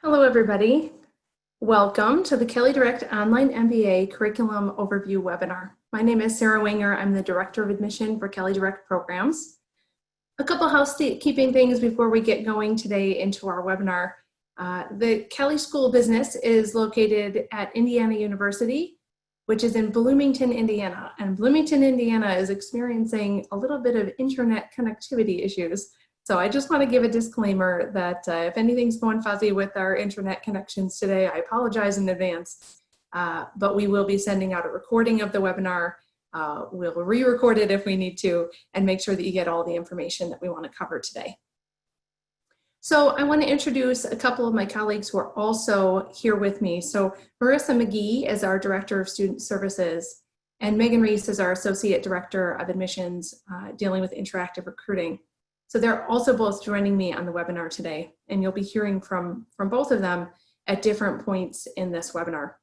Hello, everybody. Welcome to the Kelley Direct Online MBA Curriculum Overview webinar. My name is Sarah Wenger. I'm the Director of Admission for Kelley Direct Programs. A couple housekeeping things before we get going today into our webinar. The Kelley School of Business is located at Indiana University, which is in Bloomington, Indiana. And Bloomington, Indiana is experiencing a little bit of internet connectivity issues. So I just want to give a disclaimer that if anything's going fuzzy with our internet connections today, I apologize in advance, but we will be sending out a recording of the webinar. We'll re-record it if we need to and make sure that you get all the information that we want to cover today. So I want to introduce a couple of my colleagues who are also here with me. So Marissa McGee is our Director of Student Services, and Megan Reese is our Associate Director of Admissions, dealing with interactive recruiting. So they're also both joining me on the webinar today, and you'll be hearing from both of them at different points in this webinar.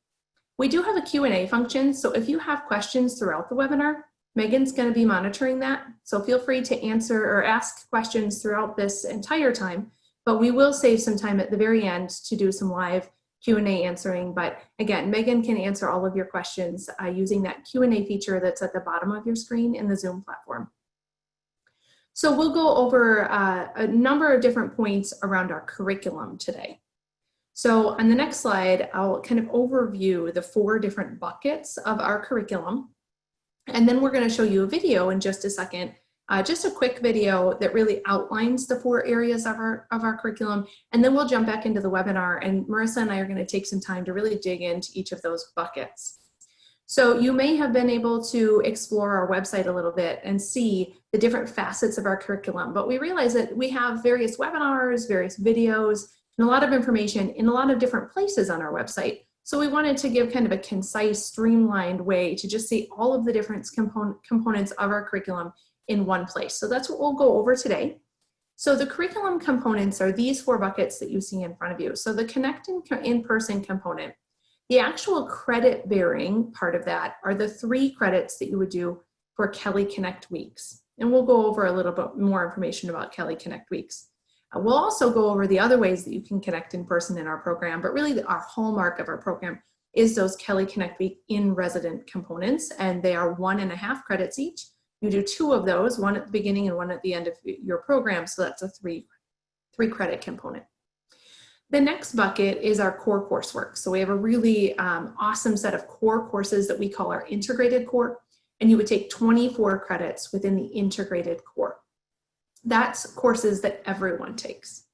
We do have a Q&A function, so if you have questions throughout the webinar, Megan's going to be monitoring that. So feel free to answer or ask questions throughout this entire time, but we will save some time at the very end to do some live Q&A answering. But again, Megan can answer all of your questions using that Q&A feature that's at the bottom of your screen in the Zoom platform. So we'll go over a number of different points around our curriculum today. So on the next slide, I'll kind of overview the 4 different buckets of our curriculum. And then we're going to show you a video in just a second, just a quick video that really outlines the 4 areas of our curriculum. And then we'll jump back into the webinar, and Marissa and I are going to take some time to really dig into each of those buckets. So you may have been able to explore our website a little bit and see the different facets of our curriculum, but we realize that we have various webinars, various videos, and a lot of information in a lot of different places on our website. So we wanted to give kind of a concise, streamlined way to just see all of the different components of our curriculum in one place. So that's what we'll go over today. So the curriculum components are these 4 buckets that you see in front of you. So the Connect in-person component. The actual credit bearing part of that are the 3 credits that you would do for Kelley Connect Weeks. And we'll go over a little bit more information about Kelley Connect Weeks. We'll also go over the other ways that you can connect in person in our program, but really our hallmark of our program is those Kelley Connect Week in-resident components, and they are 1.5 credits each. You do 2 of those, 1 at the beginning and 1 at the end of your program, so that's a 3 credit component. The next bucket is our core coursework. So we have a really awesome set of core courses that we call our integrated core, and you would take 24 credits within the integrated core. That's courses that everyone takes.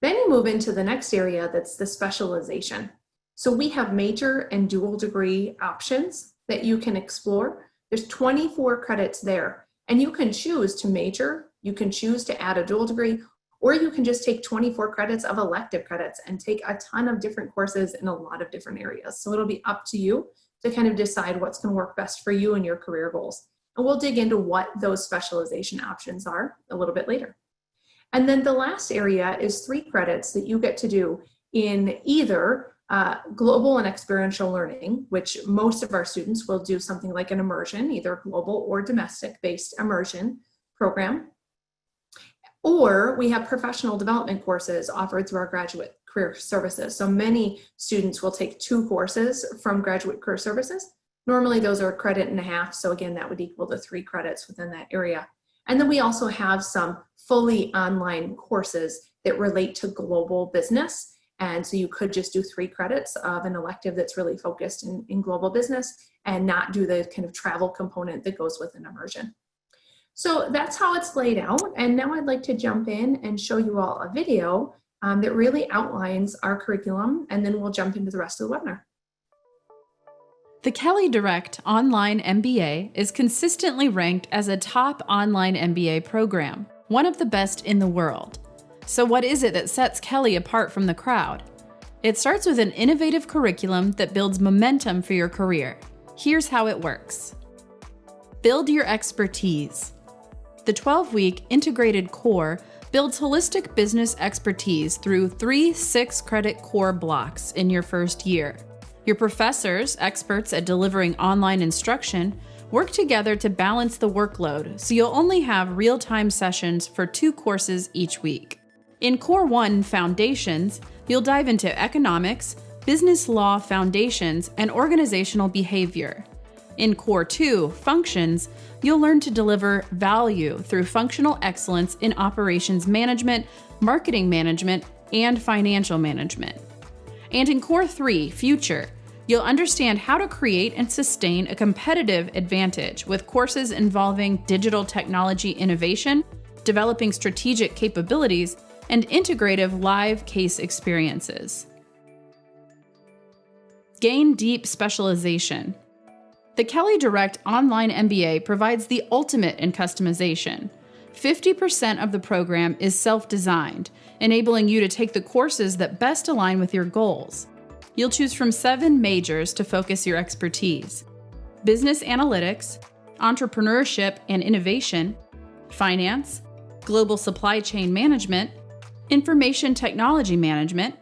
Then you move into the next area, that's the specialization. So we have major and dual degree options that you can explore. There's 24 credits there, and you can choose to major, you can choose to add a dual degree, or you can just take 24 credits of elective credits and take a ton of different courses in a lot of different areas. So it'll be up to you to kind of decide what's going to work best for you and your career goals. And we'll dig into what those specialization options are a little bit later. And then the last area is 3 credits that you get to do in either global and experiential learning, which most of our students will do something like an immersion, either global or domestic-based immersion program. Or we have professional development courses offered through our graduate career services. So many students will take 2 courses from graduate career services. Normally those are 1.5 credits. So again, that would equal to 3 credits within that area. And then we also have some fully online courses that relate to global business. And so you could just do 3 credits of an elective that's really focused in global business and not do the kind of travel component that goes with an immersion. So that's how it's laid out. And now I'd like to jump in and show you all a video that really outlines our curriculum, and then we'll jump into the rest of the webinar. The Kelley Direct Online MBA is consistently ranked as a top online MBA program, one of the best in the world. So what is it that sets Kelley apart from the crowd? It starts with an innovative curriculum that builds momentum for your career. Here's how it works. Build your expertise. The 12-week integrated core builds holistic business expertise through 3 6-credit core blocks in your first year. Your professors, experts at delivering online instruction, work together to balance the workload, so you'll only have real-time sessions for 2 courses each week. In Core 1 Foundations, you'll dive into economics, business law foundations, and organizational behavior. In Core 2, Functions, you'll learn to deliver value through functional excellence in operations management, marketing management, and financial management. And in Core 3, Future, you'll understand how to create and sustain a competitive advantage with courses involving digital technology innovation, developing strategic capabilities, and integrative live case experiences. Gain deep specialization. The Kelley Direct Online MBA provides the ultimate in customization. 50% of the program is self-designed, enabling you to take the courses that best align with your goals. You'll choose from 7 majors to focus your expertise: business analytics, entrepreneurship and innovation, finance, global supply chain management, information technology management,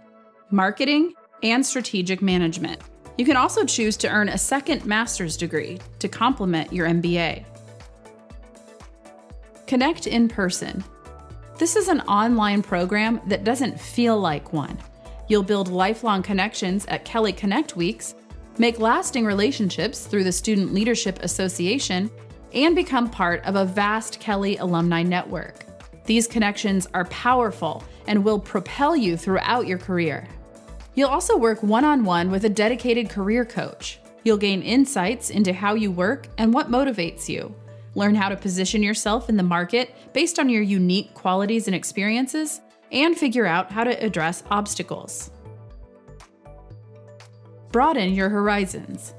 marketing, and strategic management. You can also choose to earn a second master's degree to complement your MBA. Connect in person. This is an online program that doesn't feel like one. You'll build lifelong connections at Kelley Connect Weeks, make lasting relationships through the Student Leadership Association, and become part of a vast Kelley alumni network. These connections are powerful and will propel you throughout your career. You'll also work one-on-one with a dedicated career coach. You'll gain insights into how you work and what motivates you. Learn how to position yourself in the market based on your unique qualities and experiences, and figure out how to address obstacles. Broaden your horizons.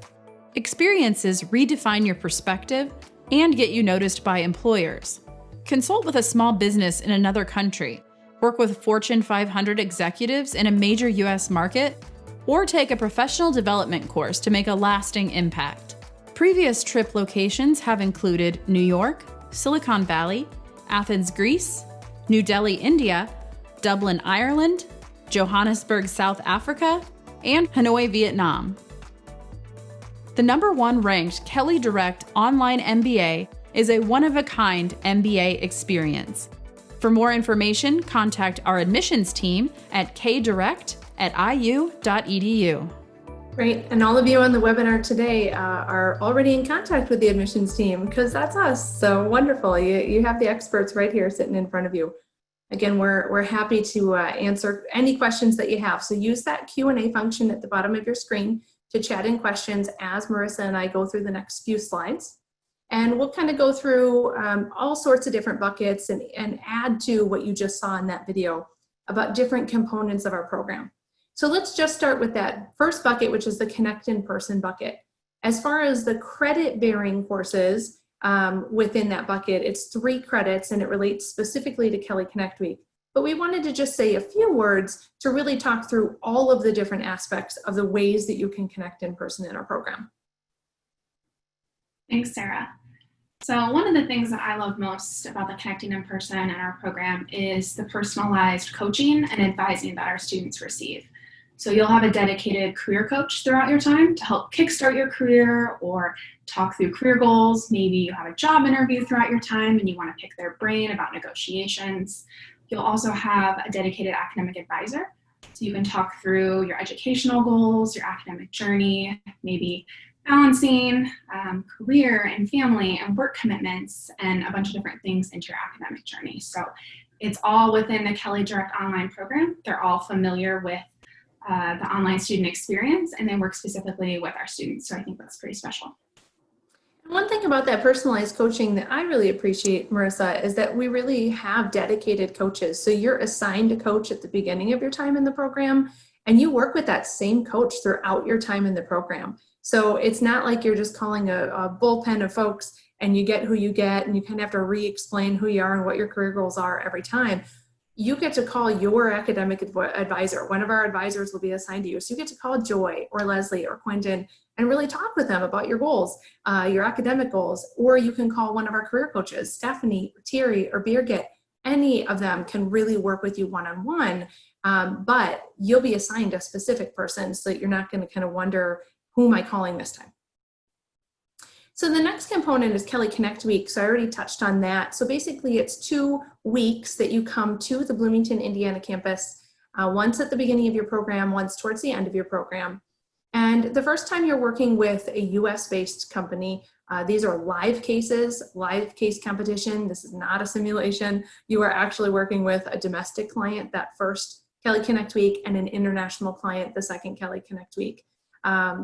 Experiences redefine your perspective and get you noticed by employers. Consult with a small business in another country, work with Fortune 500 executives in a major US market, or take a professional development course to make a lasting impact. Previous trip locations have included New York, Silicon Valley, Athens, Greece, New Delhi, India, Dublin, Ireland, Johannesburg, South Africa, and Hanoi, Vietnam. The #1 ranked Kelley Direct Online MBA is a one-of-a-kind MBA experience. For more information, contact our admissions team at kdirect@iu.edu. Great, and all of you on the webinar today are already in contact with the admissions team, because that's us. So wonderful, you have the experts right here sitting in front of you. Again, we're happy to answer any questions that you have. So use that Q&A function at the bottom of your screen to chat in questions as Marissa and I go through the next few slides. And we'll kind of go through all sorts of different buckets and add to what you just saw in that video about different components of our program. So let's just start with that first bucket, which is the Connect in Person bucket. As far as the credit-bearing courses within that bucket, it's 3 credits and it relates specifically to Kelley Connect Week. But we wanted to just say a few words to really talk through all of the different aspects of the ways that you can connect in person in our program. Thanks, Sarah. So one of the things that I love most about the Connecting in Person in our program is the personalized coaching and advising that our students receive. So you'll have a dedicated career coach throughout your time to help kickstart your career or talk through career goals. Maybe you have a job interview throughout your time and you want to pick their brain about negotiations. You'll also have a dedicated academic advisor. So you can talk through your educational goals, your academic journey, maybe balancing career and family and work commitments and a bunch of different things into your academic journey. So it's all within the Kelley Direct Online program. They're all familiar with the online student experience and they work specifically with our students. So I think that's pretty special. One thing about that personalized coaching that I really appreciate, Marissa, is that we really have dedicated coaches. So you're assigned a coach at the beginning of your time in the program and you work with that same coach throughout your time in the program. So it's not like you're just calling a bullpen of folks and you get who you get and you kind of have to re-explain who you are and what your career goals are every time. You get to call your academic advisor. One of our advisors will be assigned to you. So you get to call Joy or Leslie or Quentin and really talk with them about your goals, your academic goals, or you can call one of our career coaches, Stephanie, Thierry, or Birgit. Any of them can really work with you one-on-one, but you'll be assigned a specific person so that you're not going to kind of wonder, who am I calling this time? So the next component is Kelley Connect Week. So I already touched on that. So basically it's 2 weeks that you come to the Bloomington, Indiana campus once at the beginning of your program, once towards the end of your program. And the first time you're working with a US-based company, these are live cases, live case competition. This is not a simulation. You are actually working with a domestic client that first Kelley Connect Week and an international client the second Kelley Connect Week.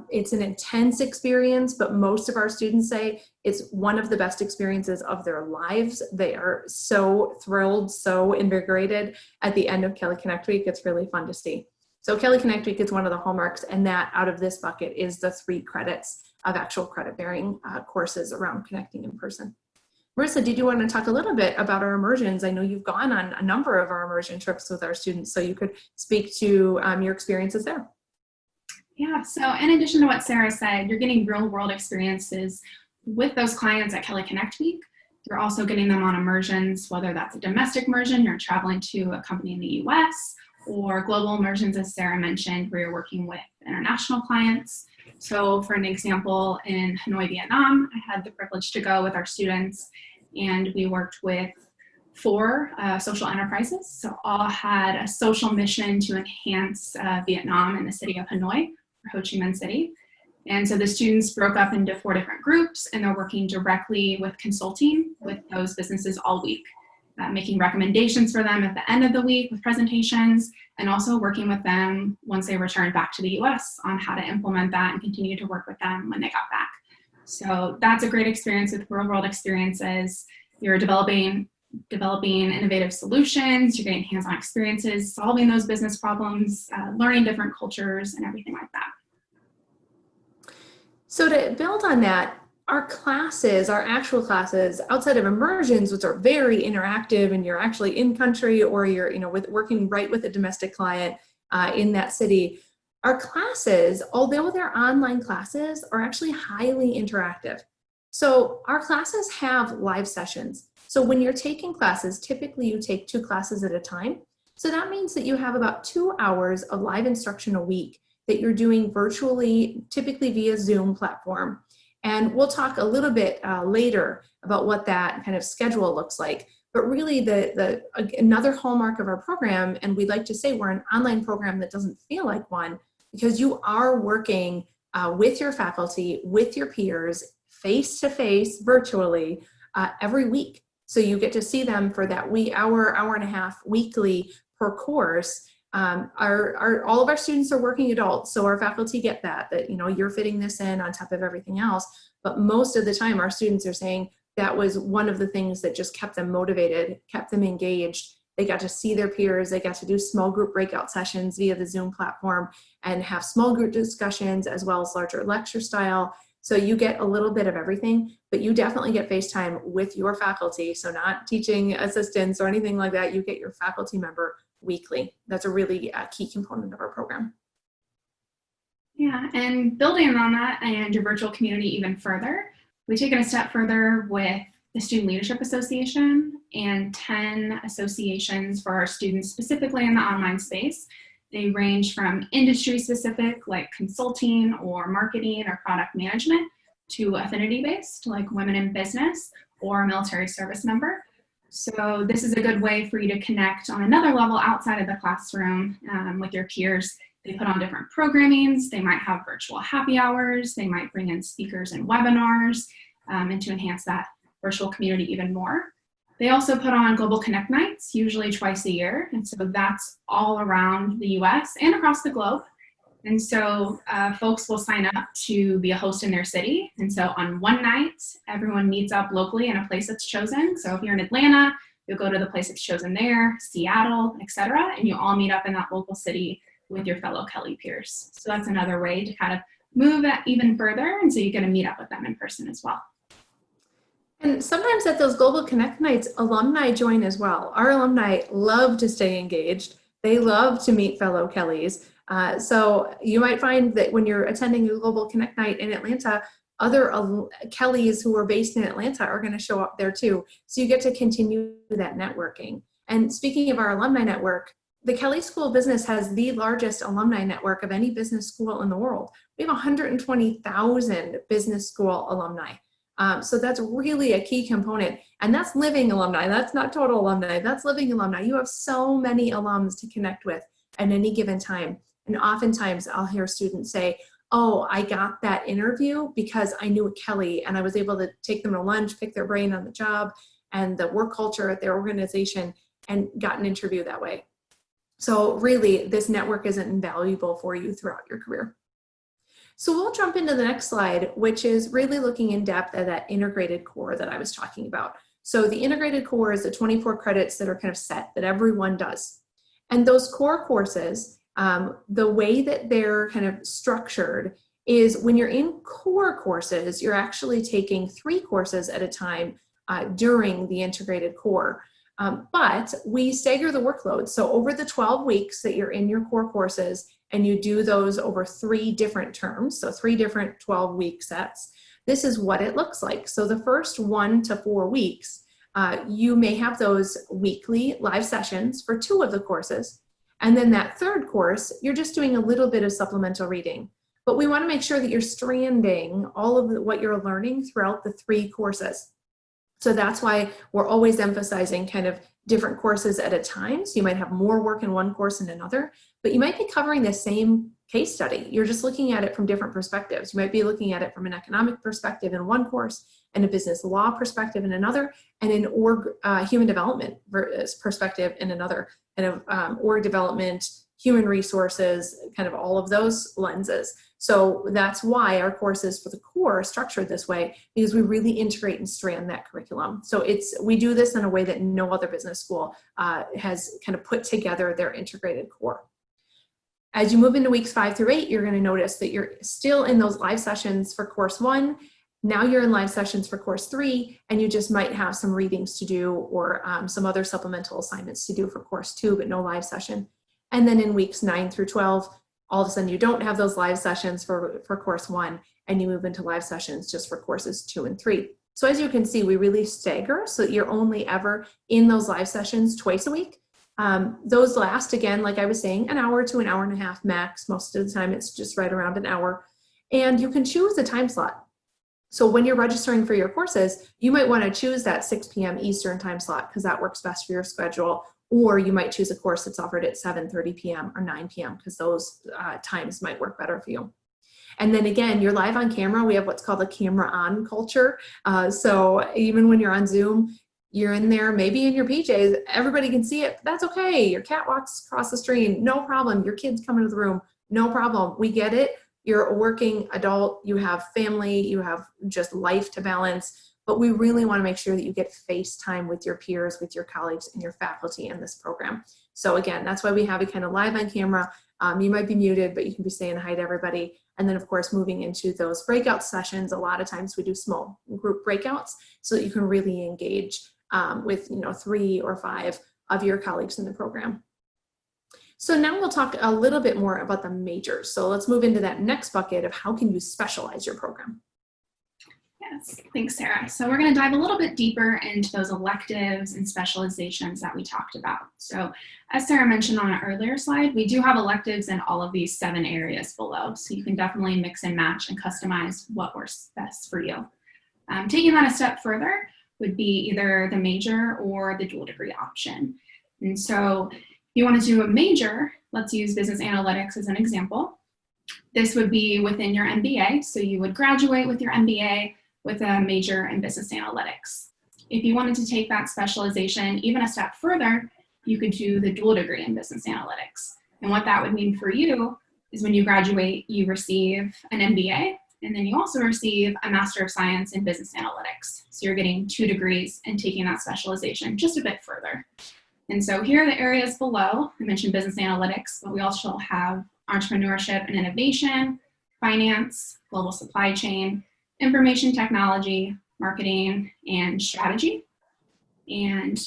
It's an intense experience, but most of our students say it's one of the best experiences of their lives. They are so thrilled, so invigorated at the end of Kelley Connect Week. It's really fun to see. So Kelley Connect Week is one of the hallmarks, and that out of this bucket is the 3 credits of actual credit-bearing courses around connecting in person. Marissa, did you want to talk a little bit about our immersions? I know you've gone on a number of our immersion trips with our students, so you could speak to your experiences there. Yeah, so in addition to what Sarah said, you're getting real world experiences with those clients at Kelley Connect Week. You're also getting them on immersions, whether that's a domestic immersion, you're traveling to a company in the US, or global immersions, as Sarah mentioned, where you're working with international clients. So for an example, in Hanoi, Vietnam, I had the privilege to go with our students, and we worked with 4 social enterprises. So all had a social mission to enhance Vietnam and the city of Hanoi, or Ho Chi Minh City. And so the students broke up into 4 different groups, and they're working directly with consulting with those businesses all week, making recommendations for them at the end of the week with presentations, and also working with them once they return back to the US on how to implement that and continue to work with them when they got back. So that's a great experience with real world experiences. You're developing innovative solutions, you're getting hands-on experiences, solving those business problems, learning different cultures and everything like that. So to build on that, our classes, our actual classes outside of immersions, which are very interactive and you're actually in country or you're working right with a domestic client in that city, our classes, although they're online classes, are actually highly interactive. So our classes have live sessions. So when you're taking classes, typically you take 2 classes at a time. So that means that you have about 2 hours of live instruction a week that you're doing virtually, typically via Zoom platform. And we'll talk a little bit later about what that kind of schedule looks like. But really another hallmark of our program, and we'd like to say we're an online program that doesn't feel like one, because you are working with your faculty, with your peers, face-to-face, virtually, every week. So you get to see them for that hour and a half weekly per course. All of our students are working adults, so our faculty get that you're fitting this in on top of everything else. But most of the time, our students are saying that was one of the things that just kept them motivated, kept them engaged. They got to see their peers. They got to do small group breakout sessions via the Zoom platform and have small group discussions as well as larger lecture style. So you get a little bit of everything, but you definitely get FaceTime with your faculty. So not teaching assistants or anything like that. You get your faculty member weekly. That's a really key component of our program. Yeah, and building on that and your virtual community even further, we've taken a step further with the Student Leadership Association and 10 associations for our students specifically in the online space. They range from industry specific like consulting or marketing or product management to affinity based like women in business or military service member. So this is a good way for you to connect on another level outside of the classroom with your peers. They put on different programmings. They might have virtual happy hours. They might bring in speakers and webinars and to enhance that virtual community even more. They also put on Global Connect Nights, usually twice a year. And so that's all around the US and across the globe. And so folks will sign up to be a host in their city. And so on one night, everyone meets up locally in a place that's chosen. So if you're in Atlanta, you'll go to the place that's chosen there, Seattle, etc., and you all meet up in that local city with your fellow Kelley peers. So that's another way to kind of move that even further. And so you get to meet up with them in person as well. And sometimes at those Global Connect Nights, alumni join as well. Our alumni love to stay engaged. They love to meet fellow Kelleys. So you might find that when you're attending a Global Connect Night in Atlanta, other Kelleys who are based in Atlanta are going to show up there too. So you get to continue that networking. And speaking of our alumni network, the Kelley School of Business has the largest alumni network of any business school in the world. We have 120,000 business school alumni. So that's really a key component. And that's living alumni. That's not total alumni. That's living alumni. You have so many alums to connect with at any given time. And oftentimes I'll hear students say, oh, I got that interview because I knew Kelley and I was able to take them to lunch, pick their brain on the job and the work culture at their organization, and got an interview that way. So really, this network is invaluable for you throughout your career. So we'll jump into the next slide, which is really looking in depth at that integrated core that I was talking about. So the integrated core is the 24 credits that are kind of set that everyone does. And those core courses, the way that they're kind of structured is when you're in core courses, you're actually taking 3 courses at a time during the integrated core. But we stagger the workload. So over the 12 weeks that you're in your core courses, and you do those over 3 different terms, so 3 different 12-week sets, this is what it looks like. So the first 1 to 4 weeks, you may have those weekly live sessions for 2 of the courses. And then that third course, you're just doing a little bit of supplemental reading. But we want to make sure that you're stranding all of what you're learning throughout the 3 courses. So that's why we're always emphasizing kind of different courses at a time. So you might have more work in one course than another, but you might be covering the same case study. You're just looking at it from different perspectives. You might be looking at it from an economic perspective in one course, and a business law perspective in another, and an human development perspective in another, kind of org development, human resources, kind of all of those lenses. So that's why our courses for the core are structured this way, because we really integrate and strand that curriculum. So we do this in a way that no other business school has kind of put together their integrated core. As you move into weeks 5 through 8, you're going to notice that you're still in those live sessions for course 1. Now you're in live sessions for course 3, and you just might have some readings to do or some other supplemental assignments to do for course 2, but no live session. And then in weeks 9 through 12, all of a sudden you don't have those live sessions for course 1, and you move into live sessions just for courses 2 and 3. So as you can see, we really stagger so that you're only ever in those live sessions twice a week. Those last, again, like I was saying, an hour to an hour and a half max. Most of the time it's just right around an hour. And you can choose a time slot. So when you're registering for your courses, you might want to choose that 6 p.m. Eastern time slot because that works best for your schedule. Or you might choose a course that's offered at 7:30 p.m. or 9 p.m. because those times might work better for you. And then again, you're live on camera. We have what's called a camera on culture. So even when you're on Zoom, you're in there, maybe in your PJs, everybody can see it, but that's okay. Your cat walks across the screen, no problem. Your kids come into the room, no problem. We get it. You're a working adult, you have family, you have just life to balance, but we really want to make sure that you get face time with your peers, with your colleagues, and your faculty in this program. So again, that's why we have it kind of live on camera. You might be muted, but you can be saying hi to everybody. And then of course, moving into those breakout sessions, a lot of times we do small group breakouts so that you can really engage with 3 or 5 of your colleagues in the program. So now we'll talk a little bit more about the majors. So let's move into that next bucket of how can you specialize your program. Yes, thanks, Sarah. So we're going to dive a little bit deeper into those electives and specializations that we talked about. So as Sarah mentioned on an earlier slide, we do have electives in all of these 7 areas below. So you can definitely mix and match and customize what works best for you. Taking that a step further would be either the major or the dual degree option. And so if you want to do a major, let's use business analytics as an example. This would be within your MBA. So you would graduate with your MBA with a major in business analytics. If you wanted to take that specialization even a step further, you could do the dual degree in business analytics. And what that would mean for you is when you graduate, you receive an MBA, and then you also receive a Master of Science in Business Analytics. So you're getting 2 degrees and taking that specialization just a bit further. And so here are the areas below. I mentioned business analytics, but we also have entrepreneurship and innovation, finance, global supply chain, information technology, marketing, and strategy. And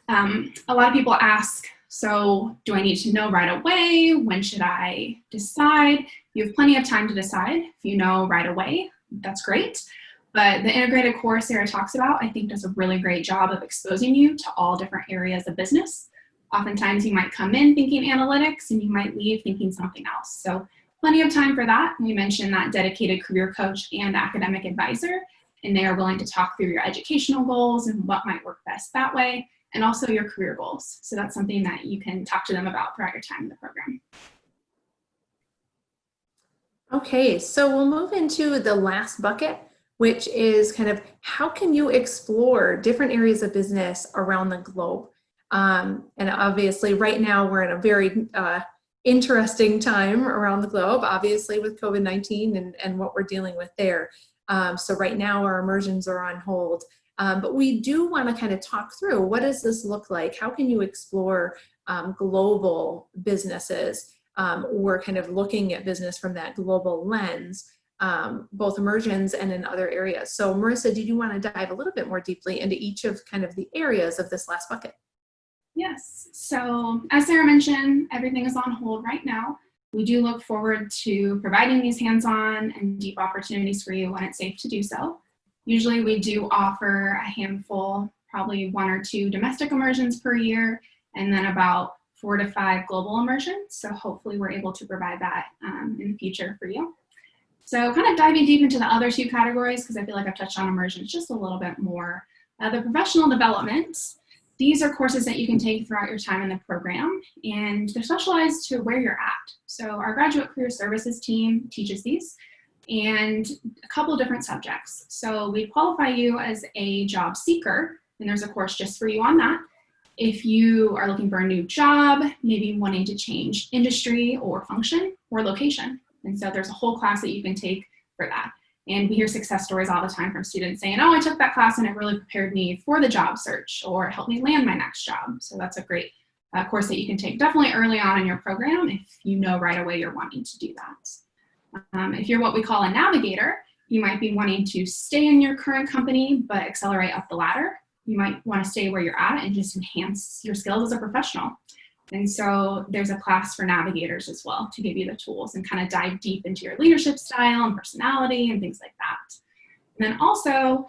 a lot of people ask, so do I need to know right away? When should I decide? You have plenty of time to decide. If you know right away, that's great. But the integrated course Sarah talks about, I think, does a really great job of exposing you to all different areas of business. Oftentimes you might come in thinking analytics and you might leave thinking something else. So plenty of time for that. We mentioned that dedicated career coach and academic advisor, and they are willing to talk through your educational goals and what might work best that way. and also your career goals. So that's something that you can talk to them about throughout your time in the program. Okay, so we'll move into the last bucket, which is kind of how can you explore different areas of business around the globe? And obviously right now we're in a very interesting time around the globe, obviously with COVID-19 and what we're dealing with there. So right now our immersions are on hold, but we do want to kind of talk through what does this look like? How can you explore global businesses? Or kind of looking at business from that global lens, both immersions and in other areas. So Marissa, did you want to dive a little bit more deeply into each of kind of the areas of this last bucket? Yes, so as Sarah mentioned, everything is on hold right now. We do look forward to providing these hands-on and deep opportunities for you when it's safe to do so. Usually we do offer a handful, probably 1 or 2 domestic immersions per year, and then about 4 to 5 global immersions. So hopefully we're able to provide that in the future for you. So kind of diving deep into the other 2 categories, because I feel like I've touched on immersions just a little bit more. The professional development, these are courses that you can take throughout your time in the program, and they're specialized to where you're at. So our graduate career services team teaches these, and a couple of different subjects. So we qualify you as a job seeker, and there's a course just for you on that. If you are looking for a new job, maybe wanting to change industry or function or location. And so there's a whole class that you can take for that. And we hear success stories all the time from students saying, oh, I took that class and it really prepared me for the job search or it helped me land my next job. So that's a great course that you can take definitely early on in your program if you know right away you're wanting to do that. If you're what we call a navigator, you might be wanting to stay in your current company but accelerate up the ladder. You might want to stay where you're at and just enhance your skills as a professional. And so there's a class for navigators as well to give you the tools and kind of dive deep into your leadership style and personality and things like that. And then also,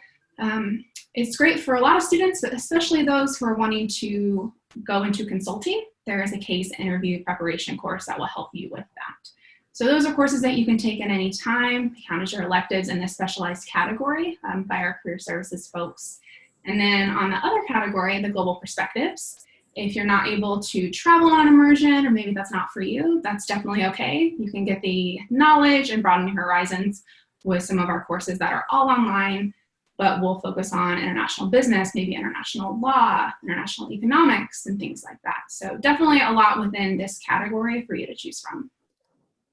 it's great for a lot of students, but especially those who are wanting to go into consulting. There is a case interview preparation course that will help you with that. So those are courses that you can take at any time, count as your electives in this specialized category by our career services folks. And then on the other category, the global perspectives, if you're not able to travel on immersion or maybe that's not for you, that's definitely okay. You can get the knowledge and broaden your horizons with some of our courses that are all online, but we'll focus on international business, maybe international law, international economics, and things like that. So definitely a lot within this category for you to choose from.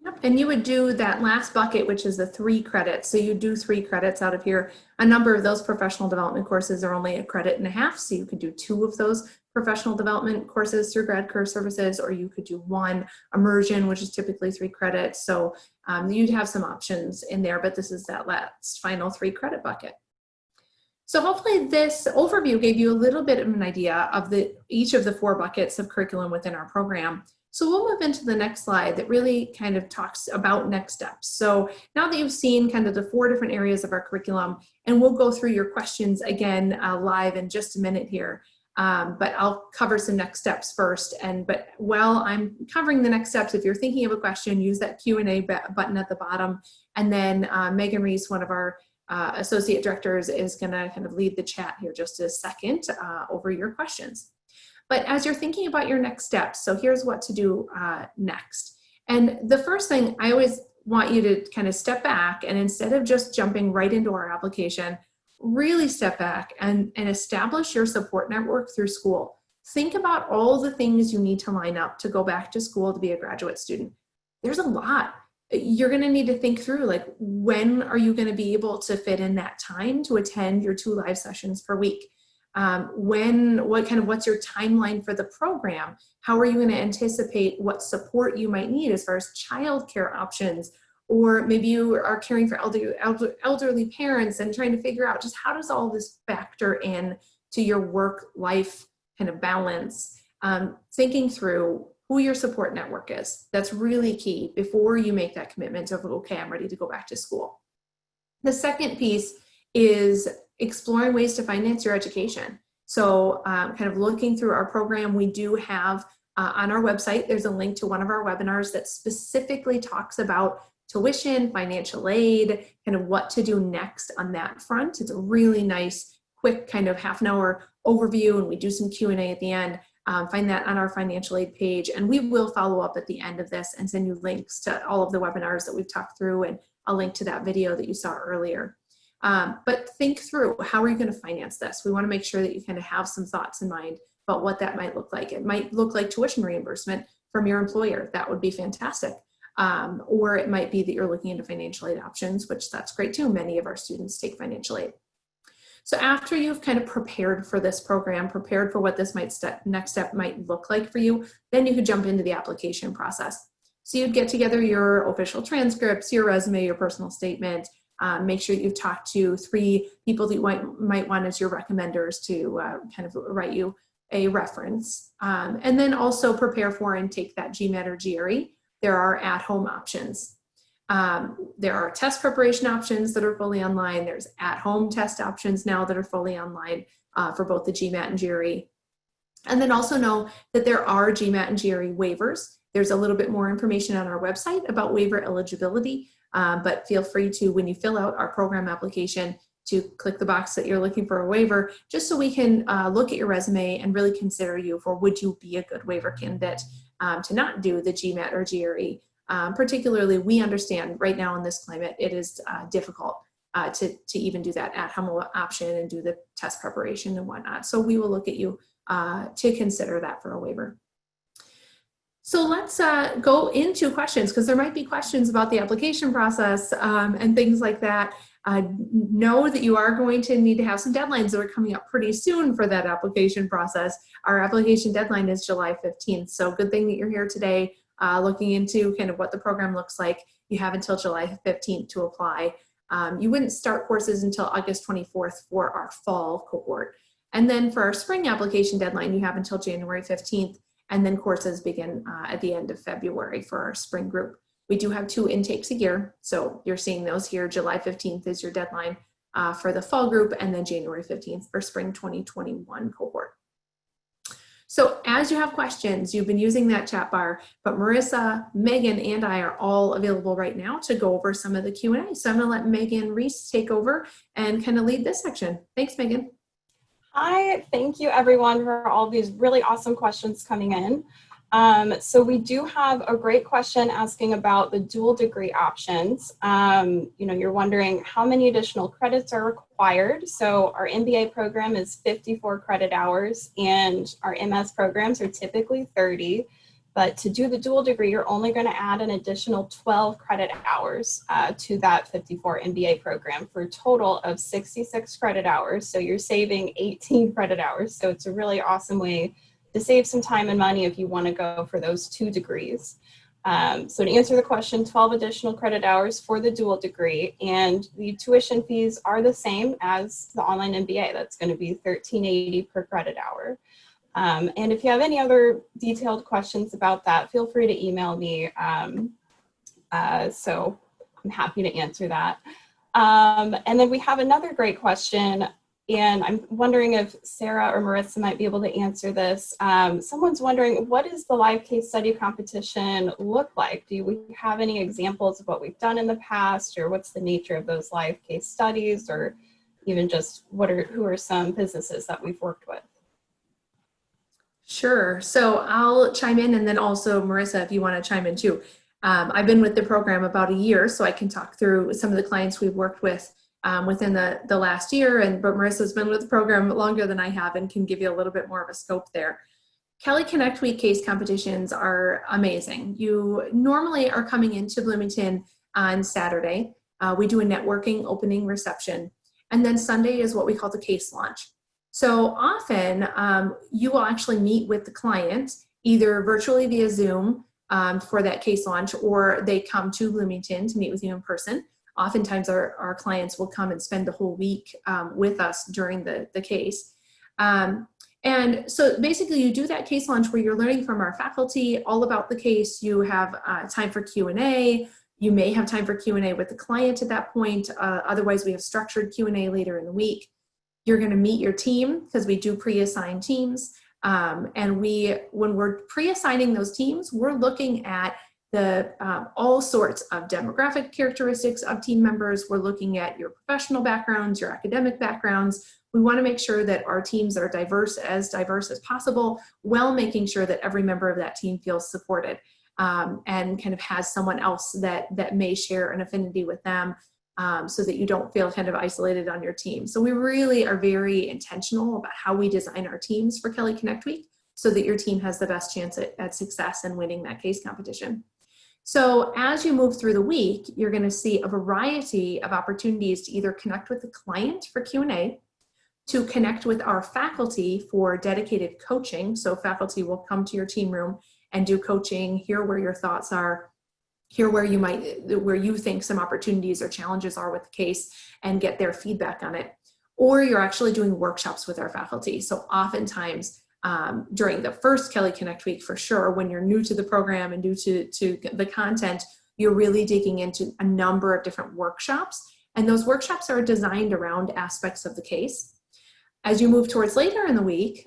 Yep. And you would do that last bucket, which is the 3 credits. So you do 3 credits out of here. A number of those professional development courses are only 1.5 credits. So you could do 2 of those professional development courses through grad career services, or you could do 1 immersion, which is typically 3 credits. So you'd have some options in there, but this is that last final 3 credit bucket. So hopefully this overview gave you a little bit of an idea of each of the 4 buckets of curriculum within our program. So we'll move into the next slide that really kind of talks about next steps. So now that you've seen kind of the 4 different areas of our curriculum, and we'll go through your questions again live in just a minute here, but I'll cover some next steps first. But while I'm covering the next steps, if you're thinking of a question, use that Q&A button at the bottom, and then Megan Reese, one of our associate directors, is going to kind of lead the chat here just a second over your questions. But as you're thinking about your next steps, so here's what to do next. And the first thing, I always want you to kind of step back, and instead of just jumping right into our application, really step back and establish your support network through school. Think about all the things you need to line up to go back to school to be a graduate student. There's a lot. You're going to need to think through, like, when are you going to be able to fit in that time to attend your 2 live sessions per week? What's your timeline for the program? How are you going to anticipate what support you might need as far as childcare options? Or maybe you are caring for elderly parents and trying to figure out just how does all this factor in to your work-life kind of balance. Thinking through who your support network is. That's really key before you make that commitment of, okay, I'm ready to go back to school. The second piece is exploring ways to finance your education. So kind of looking through our program, we do have on our website, there's a link to one of our webinars that specifically talks about tuition, financial aid, kind of what to do next on that front. It's a really nice, quick kind of half an hour overview, and we do some Q&A at the end. Find that on our financial aid page, and we will follow up at the end of this and send you links to all of the webinars that we've talked through, and a link to that video that you saw earlier. But think through, how are you going to finance this? We want to make sure that you kind of have some thoughts in mind about what that might look like. It might look like tuition reimbursement from your employer. That would be fantastic. Or it might be that you're looking into financial aid options, which that's great too. Many of our students take financial aid. So after you've kind of prepared for this program, prepared for what this next step might look like for you, then you could jump into the application process. So you'd get together your official transcripts, your resume, your personal statement, make sure you've talked to 3 people that you might want as your recommenders to kind of write you a reference. And then also prepare for and take that GMAT or GRE. There are at-home options. There are test preparation options that are fully online. There's at-home test options now that are fully online for both the GMAT and GRE. And then also know that there are GMAT and GRE waivers. There's a little bit more information on our website about waiver eligibility, but feel free to, when you fill out our program application, to click the box that you're looking for a waiver, just so we can look at your resume and really consider you for, would you be a good waiver candidate to not do the GMAT or GRE. Particularly, we understand right now in this climate, it is difficult to even do that at-home option and do the test preparation and whatnot. So we will look at you to consider that for a waiver. So let's go into questions, because there might be questions about the application process and things like that. Know that you are going to need to have some deadlines that are coming up pretty soon for that application process. Our application deadline is July 15th. So good thing that you're here today looking into kind of what the program looks like. You have until July 15th to apply. You wouldn't start courses until August 24th for our fall cohort. And then for our spring application deadline, you have until January 15th. And then courses begin at the end of February for our spring group. We do have 2 intakes a year, so you're seeing those here. July 15th is your deadline for the fall group, and then January 15th for spring 2021 cohort. So as you have questions, you've been using that chat bar, but Marissa, Megan, and I are all available right now to go over some of the Q&A. So I'm gonna let Megan Reese take over and kind of lead this section. Thanks, Megan. Hi, thank you everyone for all these really awesome questions coming in. So we do have a great question asking about the dual degree options. You're wondering how many additional credits are required. So our MBA program is 54 credit hours and our MS programs are typically 30. But to do the dual degree, you're only going to add an additional 12 credit hours to that 54 MBA program for a total of 66 credit hours. So you're saving 18 credit hours. So it's a really awesome way to save some time and money if you want to go for those 2 degrees. So to answer the question, 12 additional credit hours for the dual degree, and the tuition fees are the same as the online MBA. That's going to be $13.80 per credit hour. And if you have any other detailed questions about that, feel free to email me. So I'm happy to answer that. And then we have another great question, and I'm wondering if Sarah or Marissa might be able to answer this. Someone's wondering, what does the live case study competition look like? Do we have any examples of what we've done in the past, or what's the nature of those live case studies, or even just who are some businesses that we've worked with? Sure. So I'll chime in, and then also Marissa, if you want to chime in too. I've been with the program about a year, so I can talk through some of the clients we've worked with within the last year, but Marissa's been with the program longer than I have and can give you a little bit more of a scope there. Kelley Connect Week case competitions are amazing. You normally are coming into Bloomington on Saturday. We do a networking opening reception, and then Sunday is what we call the case launch. So often you will actually meet with the client either virtually via Zoom for that case launch, or they come to Bloomington to meet with you in person. Oftentimes our clients will come and spend the whole week with us during the case. And so basically you do that case launch where you're learning from our faculty all about the case. You have time for Q&A. You may have time for Q&A with the client at that point. Otherwise we have structured Q&A later in the week. You're going to meet your team, because we do pre-assign teams. And when we're pre-assigning those teams, we're looking at all sorts of demographic characteristics of team members. We're looking at your professional backgrounds, your academic backgrounds. We want to make sure that our teams are diverse as possible, while making sure that every member of that team feels supported, and kind of has someone else that may share an affinity with them, so that you don't feel kind of isolated on your team. So we really are very intentional about how we design our teams for Kelley Connect Week, so that your team has the best chance at success in winning that case competition. So as you move through the week, you're going to see a variety of opportunities to either connect with the client for Q&A, to connect with our faculty for dedicated coaching. So faculty will come to your team room and do coaching, hear where your thoughts are, hear where you think some opportunities or challenges are with the case, and get their feedback on it. Or you're actually doing workshops with our faculty. So oftentimes during the first Kelley Connect Week, for sure, when you're new to the program and new to the content, you're really digging into a number of different workshops. And those workshops are designed around aspects of the case. As you move towards later in the week,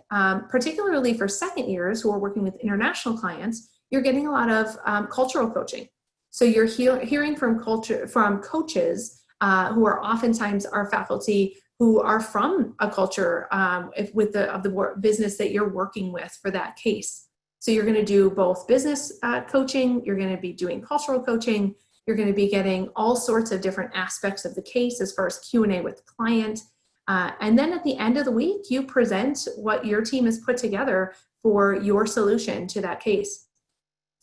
particularly for second years who are working with international clients, you're getting a lot of cultural coaching. So you're hearing from coaches who are oftentimes our faculty, who are from a culture of the business that you're working with for that case. So you're going to do both business coaching, you're going to be doing cultural coaching, you're going to be getting all sorts of different aspects of the case as far as Q&A with the client. And then at the end of the week, you present what your team has put together for your solution to that case.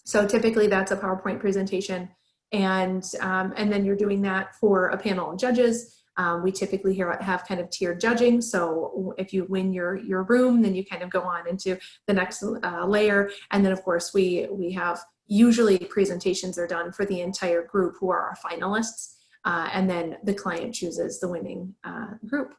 So typically that's a PowerPoint presentation, and then you're doing that for a panel of judges. We typically have kind of tiered judging. So if you win your room, then you kind of go on into the next layer. And then of course we have, usually presentations are done for the entire group who are our finalists. And then the client chooses the winning group.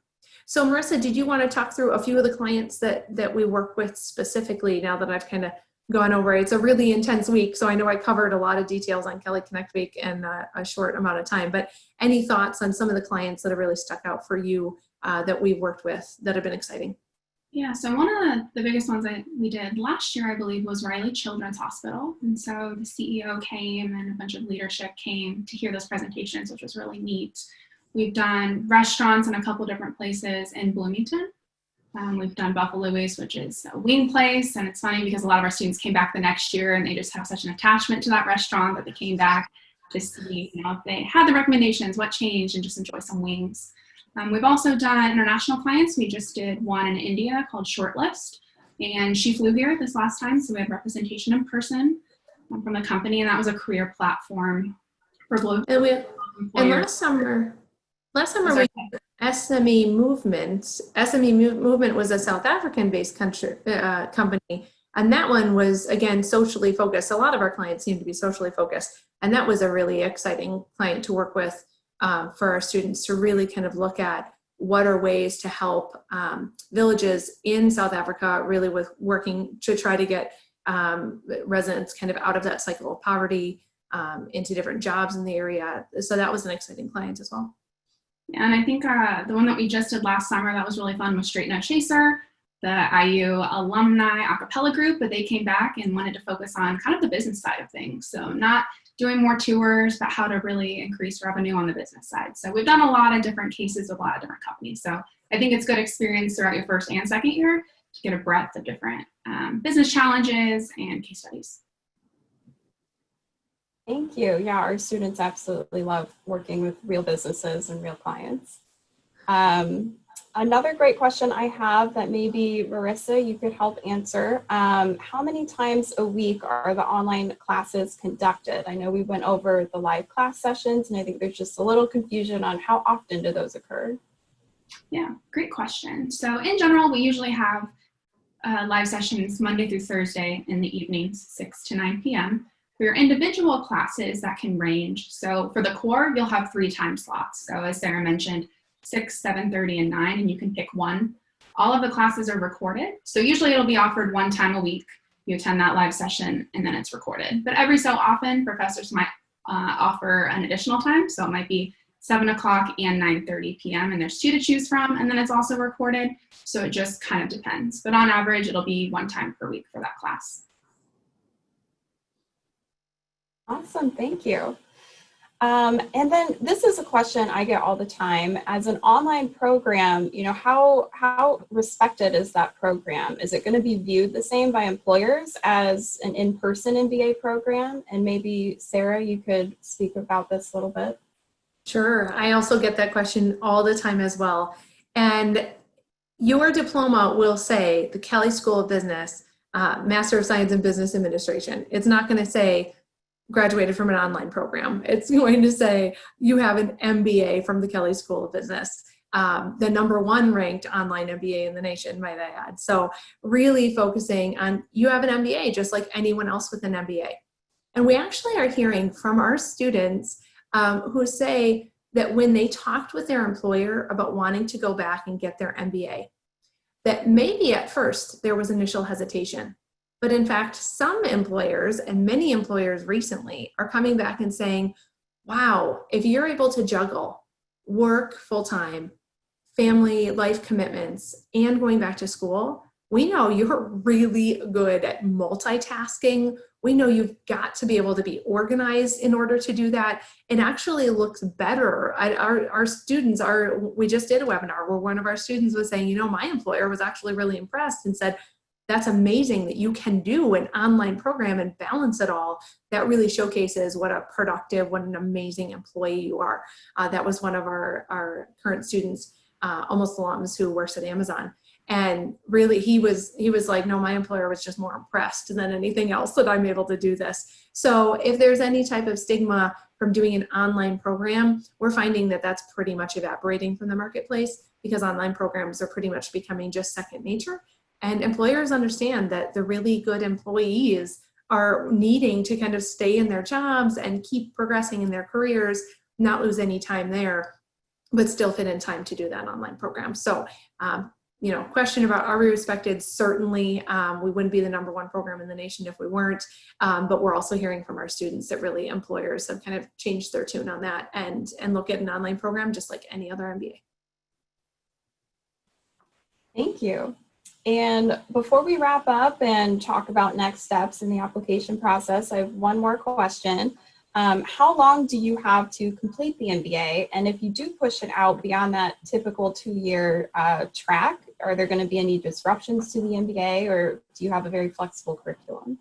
So Marissa, did you want to talk through a few of the clients that we work with specifically, now that I've kind of gone over? It's a really intense week, so I know I covered a lot of details on Kelley Connect Week in a short amount of time, but any thoughts on some of the clients that have really stuck out for you that we've worked with that have been exciting? Yeah, so one of the biggest ones that we did last year, I believe, was Riley Children's Hospital. And so the CEO came and a bunch of leadership came to hear those presentations, which was really neat. We've done restaurants in a couple different places in Bloomington. We've done Buffalo Wiz, which is a wing place, and it's funny because a lot of our students came back the next year and they just have such an attachment to that restaurant that they came back to see, if they had the recommendations, what changed, and just enjoy some wings. We've also done international clients. We just did one in India called Shortlist, and she flew here this last time, so we had representation in person from the company, and that was a career platform for global employers. And last summer we SME Movement. SME Movement was a South African-based company, and that one was, again, socially focused. A lot of our clients seem to be socially focused, and that was a really exciting client to work with for our students to really kind of look at what are ways to help villages in South Africa, really with working to try to get residents kind of out of that cycle of poverty into different jobs in the area. So that was an exciting client as well. Yeah, and I think the one that we just did last summer that was really fun was Straight No Chaser, the IU alumni a cappella group, but they came back and wanted to focus on kind of the business side of things. So not doing more tours, but how to really increase revenue on the business side. So we've done a lot of different cases with a lot of different companies. So I think it's good experience throughout your first and second year to get a breadth of different business challenges and case studies. Thank you. Yeah, our students absolutely love working with real businesses and real clients. Another great question I have that maybe Marissa, you could help answer. How many times a week are the online classes conducted? I know we went over the live class sessions, and I think there's just a little confusion on how often do those occur? Yeah, great question. So in general, we usually have live sessions Monday through Thursday in the evenings, 6 to 9 p.m. For your individual classes, that can range. So for the core, you'll have 3 time slots. So as Sarah mentioned, 6, 7:30, and 9, and you can pick one. All of the classes are recorded. So usually it'll be offered one time a week. You attend that live session and then it's recorded. But every so often, professors might offer an additional time. So it might be 7 o'clock and 9:30 p.m. and there's 2 to choose from, and then it's also recorded. So it just kind of depends. But on average, it'll be 1 time per week for that class. Awesome, thank you. And then this is a question I get all the time. As an online program, how respected is that program? Is it going to be viewed the same by employers as an in-person MBA program? And maybe Sarah, you could speak about this a little bit. Sure. I also get that question all the time as well. And your diploma will say the Kelley School of Business, Master of Science in Business Administration. It's not going to say graduated from an online program. It's going to say you have an MBA from the Kelley School of Business, the #1 ranked online MBA in the nation, might I add. So really focusing on you have an MBA just like anyone else with an MBA. And we actually are hearing from our students who say that when they talked with their employer about wanting to go back and get their MBA, that maybe at first there was initial hesitation. But in fact, some employers and many employers recently are coming back and saying, wow, if you're able to juggle work full-time, family life commitments, and going back to school, we know you're really good at multitasking. We know you've got to be able to be organized in order to do that. It actually looks better. Our students we just did a webinar where one of our students was saying, my employer was actually really impressed and said, that's amazing that you can do an online program and balance it all. That really showcases what a productive, what an amazing employee you are. That was one of our current students, almost alums who works at Amazon. And really he was like, no, my employer was just more impressed than anything else that I'm able to do this. So if there's any type of stigma from doing an online program, we're finding that that's pretty much evaporating from the marketplace because online programs are pretty much becoming just second nature. And employers understand that the really good employees are needing to kind of stay in their jobs and keep progressing in their careers, not lose any time there, but still fit in time to do that online program. So, question about are we respected? Certainly, we wouldn't be the #1 program in the nation if we weren't, but we're also hearing from our students that really employers have kind of changed their tune on that and look at an online program just like any other MBA. Thank you. And before we wrap up and talk about next steps in the application process, I have one more question. How long do you have to complete the MBA? And if you do push it out beyond that typical 2-year track, are there going to be any disruptions to the MBA, or do you have a very flexible curriculum?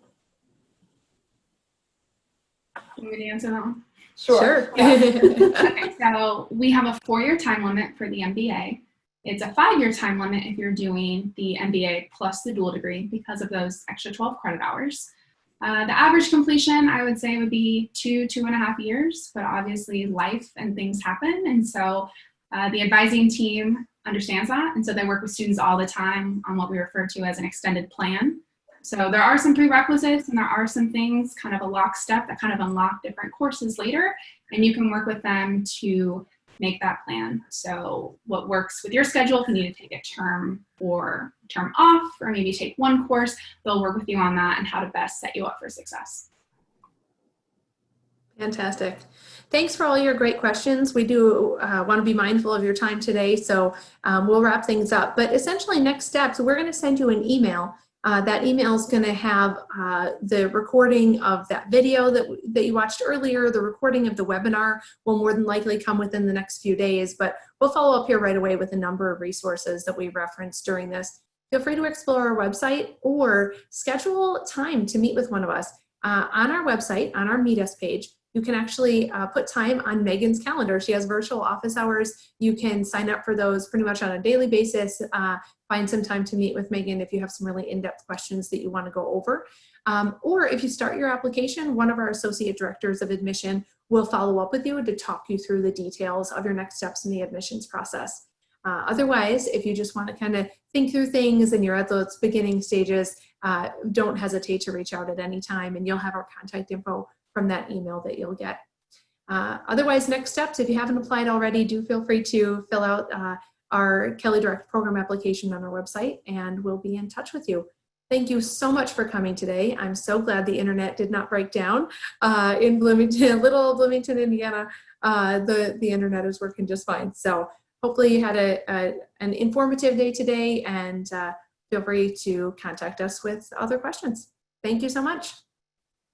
You want me to answer that one? Sure. Yeah. Okay, so we have a 4-year time limit for the MBA. It's a 5-year time limit if you're doing the MBA plus the dual degree because of those extra 12 credit hours. The average completion, I would say, would be 2.5 years, but obviously life and things happen. And so the advising team understands that. And so they work with students all the time on what we refer to as an extended plan. So there are some prerequisites and there are some things kind of a lockstep that kind of unlock different courses later. And you can work with them to make that plan. So what works with your schedule, if you need to take a term or term off, or maybe take one course, they'll work with you on that and how to best set you up for success. Fantastic. Thanks for all your great questions. We do want to be mindful of your time today, so we'll wrap things up. But essentially, next steps, we're going to send you an email. That email is going to have the recording of that video that you watched earlier. The recording of the webinar will more than likely come within the next few days, but we'll follow up here right away with a number of resources that we referenced during this. Feel free to explore our website or schedule time to meet with one of us. On our website, on our Meet Us page, you can actually put time on Megan's calendar. She has virtual office hours. You can sign up for those pretty much on a daily basis. Find some time to meet with Megan if you have some really in-depth questions that you want to go over. Or if you start your application, one of our associate directors of admission will follow up with you to talk you through the details of your next steps in the admissions process. Otherwise, if you just want to kind of think through things and you're at those beginning stages, don't hesitate to reach out at any time, and you'll have our contact info from that email that you'll get. Otherwise, next steps, if you haven't applied already, do feel free to fill out our Kelley Direct program application on our website, and we'll be in touch with you. Thank you so much for coming today. I'm so glad the internet did not break down in Bloomington, little Bloomington, Indiana. The internet is working just fine. So hopefully you had an informative day today, and feel free to contact us with other questions. Thank you so much.